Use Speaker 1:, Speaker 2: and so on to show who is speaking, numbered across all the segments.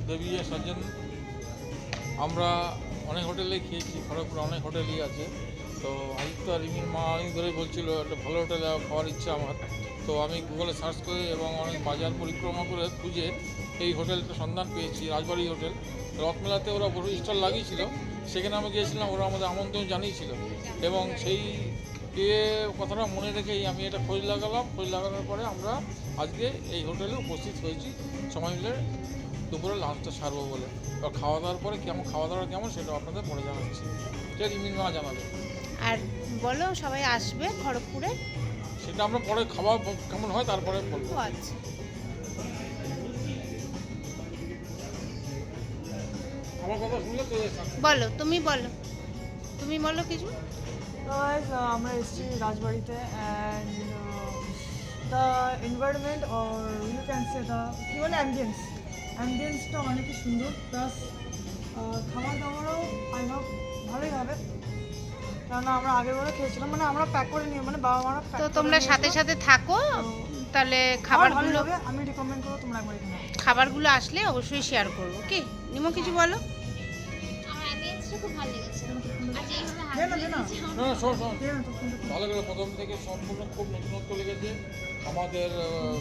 Speaker 1: দেবী সজ্জন। আমরা অনেক হোটেলে খেয়েছি, খড়গপুরে অনেক হোটেলই আছে। তো আদিত্য আর রিমির মা অনেক ধরেই বলছিল একটা ভালো হোটেলে খাওয়ার ইচ্ছা আমার। তো আমি গুগলে সার্চ করে এবং অনেক বাজার পরিক্রমা করে খুঁজে এই হোটেলটা সন্ধান পেয়েছি, রাজবাড়ি হোটেল। রথমেলাতে ওরা বড় স্টল লাগিয়েছিল, সেখানে আমি গিয়েছিলাম, ওরা আমাদের আমন্ত্রণ জানিয়েছিল এবং সেই কথাটা মনে রেখেই আমি এটা খোঁজ লাগালাম। খোঁজ লাগানোর পরে আমরা আজকে এই হোটেলে উপস্থিত হয়েছি সময় মিলে দুপুরে লাঞ্চটা সারবো বলে। আর খাওয়া দাওয়ার পরে খাওয়া দাওয়া কেমন সেটা আপনাদের পরে জানাচ্ছি, সেটা রিমির মা জানাবে।
Speaker 2: আর বলো সবাই আসবে খড়গপুরে,
Speaker 1: সেটা আমরা পরে খাওয়া কেমন হয় তারপরে বলবো।
Speaker 2: আচ্ছা
Speaker 1: আমার কথা শুনলে তো
Speaker 2: বলো, তুমি বলো কিছু।
Speaker 3: আমরা এসেছি রাজবাড়িতে and the environment or you can say the কী বলে অ্যাম্বিয়েন্সটা অনেকই সুন্দর, প্লাস খাবার দাবারও আই হোপ ভালোই হবে, কারণ আমরা আগের বারে খেয়েছিলাম, মানে আমরা প্যাক করে নিয়ে, মানে বাবা মারা
Speaker 2: তো তোমরা সাথে সাথে থাকো, তাহলে খাবারগুলো
Speaker 3: আমি রিকমেন্ড করবো তোমরা একবার এখানে।
Speaker 2: খাবারগুলো আসলে অবশ্যই শেয়ার করবো। কি নিমো কিছু বলো?
Speaker 1: ভালো করে প্রথম থেকে সম্পূর্ণ খুব নতুনত্ব লেগেছে আমাদের।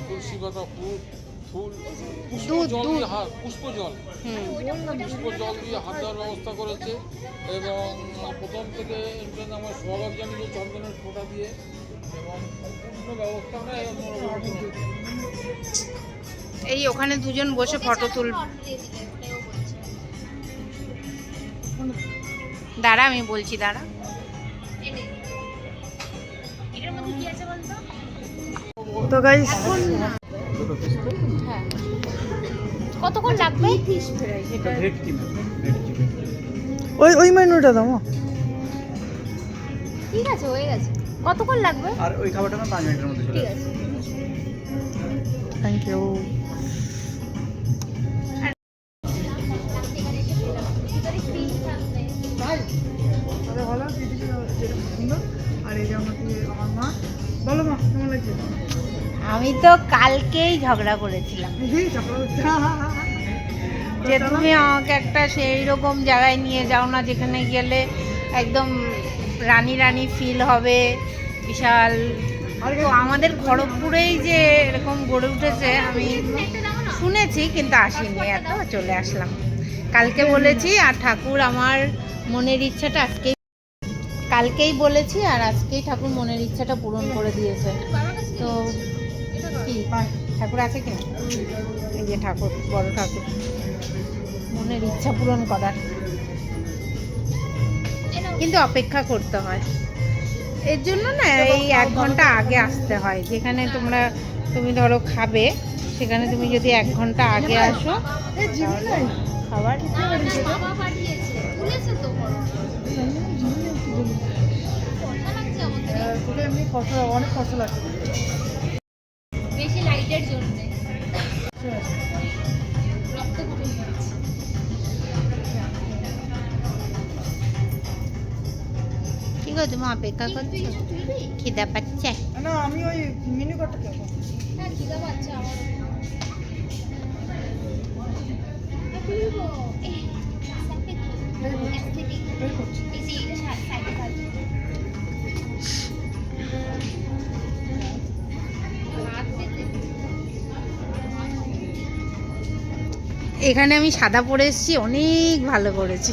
Speaker 1: তুলসী পাতা ফুল পুষ্প জল দিয়ে হাত দেওয়ার ব্যবস্থা করেছে এবং প্রথম থেকে আমার স্বাগত জানিয়েছে চন্দনের ফোঁটা দিয়ে এবং সম্পূর্ণ ব্যবস্থাটা
Speaker 2: এই ওখানে দুজন বসে ফটো তুলবে। দাঁড়া আমি বলছি, দাঁড়া।
Speaker 3: তো গাইস
Speaker 2: হ্যাঁ, কতক্ষণ লাগবে?
Speaker 3: ওই মেনুটা দাও।
Speaker 2: ঠিক আছে, হয়ে গেছে। কতক্ষণ লাগবে?
Speaker 4: আর ওই খাবারটা আমার 5 মিনিটের মধ্যে চলে
Speaker 2: ঠিক
Speaker 4: আসবে।
Speaker 2: আছে।
Speaker 3: Thank you. ভালো যেটা সুন্দর। আর এই যে আমার মা, বলো মা কেমন লাগছে?
Speaker 2: আমি তো কালকেই ঝগড়া করেছিলাম যে তুমি আমাকে একটা সেই রকম জায়গায় নিয়ে যাও না যেখানে গেলে একদম রানী রানী ফিল হবে, বিশাল। তো আমাদের খড়গপুরেই যে এরকম গড়ে উঠেছে আমি শুনেছি, কিন্তু আসিনি, এত চলে আসলাম। কালকে বলেছি, আর ঠাকুর আমার মনের ইচ্ছাটা কালকেই বলেছি, আর আজকেই ঠাকুর মনের ইচ্ছাটা পূরণ করে দিয়েছে। তো কি ঠাকুর আছে কিনা? এই যে ঠাকুর, বড় ঠাকুর, মনের ইচ্ছা পূরণ করার, কিন্তু অপেক্ষা করতে হয়। এর জন্য না এই 1 ঘন্টা আগে আসতে হয়। যেখানে তুমি ধরো খাবে, সেখানে তুমি যদি 1 ঘন্টা আগে আসো খাবার
Speaker 3: অনেক কষ্ট লাগছে
Speaker 2: বেশি লাইটের জন্য। কি গো, তুমি অপেক্ষা করছো? খিদা পাচ্ছে?
Speaker 3: না, আমি ওই মেনু কার্ডটা দেখো।
Speaker 2: হ্যাঁ, খিদা পাচ্ছে আমার। এখানে আমি সাদা পরে এসেছি, অনেক ভালো করেছি।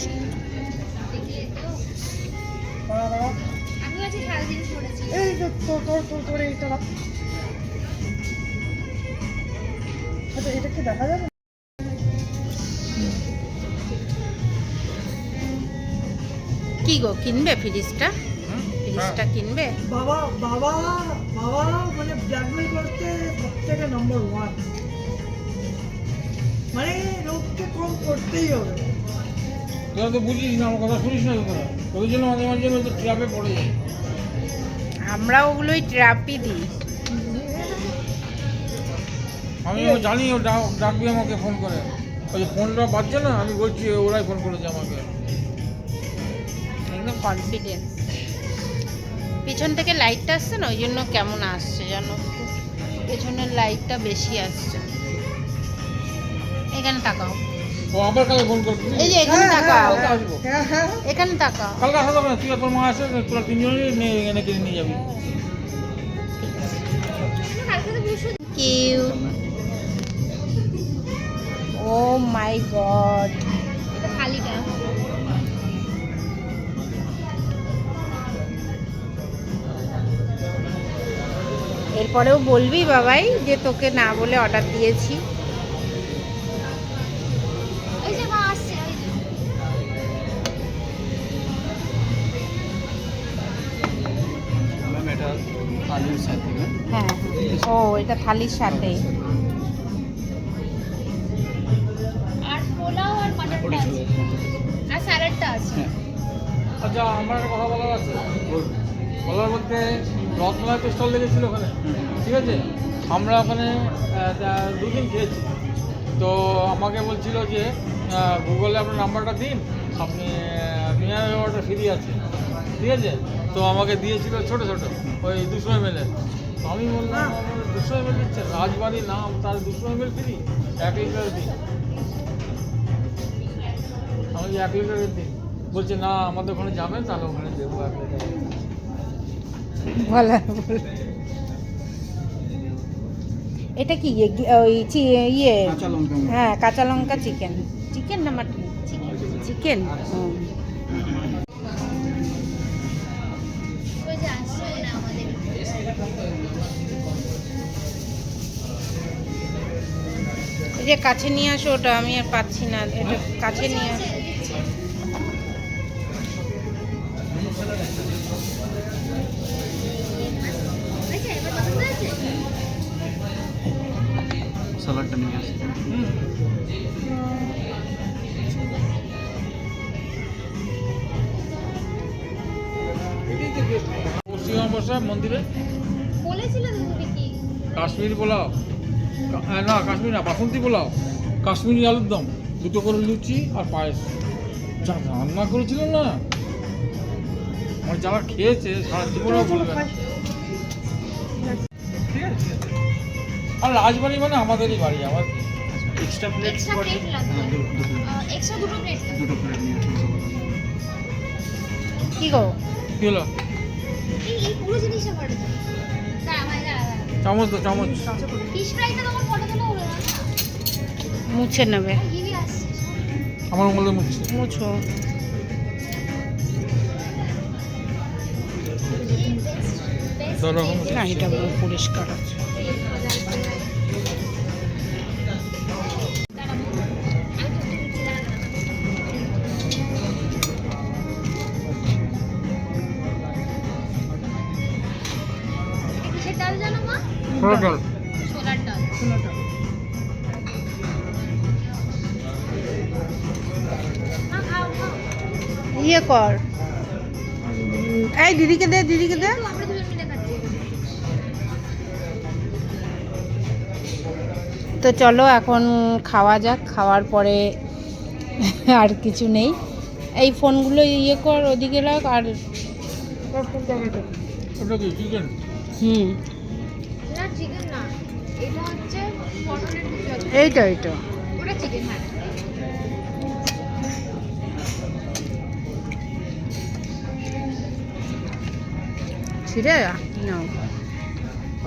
Speaker 3: এই তো তোর এইটা আচ্ছা, এটা কি দেখা যাবে?
Speaker 2: কি গো, কিনবে ফ্রিজটা? ফ্রিজটা কিনবে?
Speaker 3: বাবা বাবা বাবা মানে ব্ল্যাকমেল করতে সবথেকে নম্বর 1, মানে লোককে কম করতেই হবে।
Speaker 1: তোরা তো বুঝিস না, আমার কথা শুনিস না তোরা, ওই জন্য মাঝে মাঝে তো ট্র্যাপে পড়ে যায়।
Speaker 2: আমরা ওগুলোই ট্র্যাপই দিই।
Speaker 1: আমি জানি ও ডাকবি আমাকে ফোন করে, ওই ফোনটা বাজছে না, আমি বলছি ওরাই ফোন করেছে আমাকে।
Speaker 2: একদম কনফিডেন্স। পিছন থেকে লাইটটা আসছে না, ওই জন্য কেমন আসছে জানো, পেছনের লাইটটা বেশি আসছে। এখানে তাকাও।
Speaker 1: ও আবার কালকে ফোন করবি।
Speaker 2: এই যে এখানে তাকাও,
Speaker 1: কালকে আসবো।
Speaker 2: এখানে তাকাও।
Speaker 1: কালকে আসা যাবে না, তুই আর তোর মা আসে, তোরা তিনজনই এনে কিনে নিয়ে যাবি।
Speaker 2: কিউট। ও মাই গড,
Speaker 5: এটা থালিটা
Speaker 2: এরপরেও বলবি বাবাই যে তোকে না বলে অর্ডার দিয়েছি।
Speaker 5: ওই যে মা আসছে ওই যে।
Speaker 4: ম্যাম এটা থালির সাথে না?
Speaker 2: হ্যাঁ, ও এটা থালির সাথে।
Speaker 5: আর পোলাও আর মাটনটা
Speaker 4: ওটা
Speaker 5: আছে
Speaker 4: চলে
Speaker 5: আর স্যালাডটা আছে
Speaker 4: হ্যাঁ
Speaker 1: আচ্ছা, আমার একটা কথা বলার আছে। বলার বলতে রথমেলায় তো স্টল লেগেছিল ওখানে, ঠিক আছে? আমরা ওখানে 2 দিন খেয়েছি। তো আমাকে বলছিল যে গুগলে আপনার নাম্বারটা দিন, আপনি মিনারেল ওয়াটার ফ্রি আছে, ঠিক আছে? তো আমাকে দিয়েছিল ছোটো ছোটো ওই 200 ml। তো আমি বললাম 200 ml দিচ্ছে, রাজবাড়ির নাম, তার 200 ml ফ্রি, 1 লিটার দিন। আমি 1 লিটারের দিন, বলছে না আমাদের ওখানে যাবেন, তাহলে ওখানে দেবো 1 লিটার।
Speaker 2: বলা এটা কি ওই ইয়ে?
Speaker 4: কাঁচা লঙ্কা।
Speaker 2: হ্যাঁ, কাঁচা লঙ্কা চিকেন। চিকেন না মাটন? চিকেন।
Speaker 5: ওই যে আসছে না আমাদের
Speaker 2: এই যে কাছে নিয়ে আসো ওটা, আমি আর পাচ্ছি না, এটা কাছে নিয়ে আসো।
Speaker 5: আচ্ছা এবার পছন্দ আছে
Speaker 4: স্যালাডটা নিয়ে আসি।
Speaker 1: পশ্চিমবঙ্গ মন্দিরে
Speaker 5: বলেছিল তো তুমি কি
Speaker 1: কাশ্মীরি পোলাও, না কাশ্মীরি না, বাসন্তী পোলাও, কাশ্মীরি আলুর দম, 2টো করে লুচি আর পায়েস, যা রান্না করেছিল না, আমার যারা খেয়েছে সারা জীবনেও বলবে না। ঠিক আছে? আর রাজবাড়ি মানে আমাদেরই বাড়ি, আমার
Speaker 4: এক্সট্রা প্লেট
Speaker 5: এক্সট্রা প্লেট লাগবে এক্সট্রা দুটো প্লেট লাগবে
Speaker 4: দুটো প্লেট নিয়ে আসি।
Speaker 2: কি গো?
Speaker 1: কি হলো?
Speaker 5: এই পুরো জিনিসটা করে দাও দাঁড়া ভাই দাঁড়া
Speaker 1: চামচ তো চামচ।
Speaker 5: ফিশ ফ্রাইটা তোমার ফটো তোলা হলো না
Speaker 2: মুছে নেবে।
Speaker 5: গিরি আসছে
Speaker 1: আমার উঙ্গলে মুখছে।
Speaker 2: মুছো।
Speaker 1: ধরো
Speaker 2: না, এটা পরিষ্কার আছে।
Speaker 5: কিসের ডাল জানো মা
Speaker 1: ছোটো ডাল।
Speaker 5: ছোলার ডাল মা খাও খাও
Speaker 2: ইয়ে কর, এই দিদিকে দে, দিদিকে দে।
Speaker 5: আমরা দুজন মিলে খাচ্ছি
Speaker 2: তো চলো এখন খাওয়া যাক, খাওয়ার পরে আর কিছু নেই। এই ফোনগুলো ইয়ে কর, ওদিকে রাখ। আর
Speaker 1: ওটা কি চিকেন?
Speaker 5: না চিকেন না এটা হচ্ছে পটলের কিছু আছে
Speaker 2: এইটা এইটা
Speaker 5: ওটা চিকেন হ্যাঁ
Speaker 2: ছিঁড়ে নাও,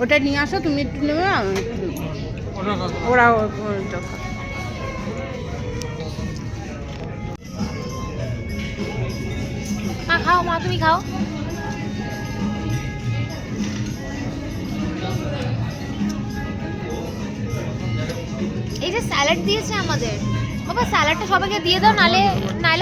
Speaker 2: ওটা নিয়ে আসো, তুমি একটু নেবে, আমি একটু নেবো।
Speaker 1: ওটা খাবো।
Speaker 2: ওরা ওইটা খাবে।
Speaker 5: মা খাও মা তুমি খাও এই যে স্যালাড দিয়েছে আমাদের বাবা স্যালাডটা সবাইকে দিয়ে দাও নালে নালে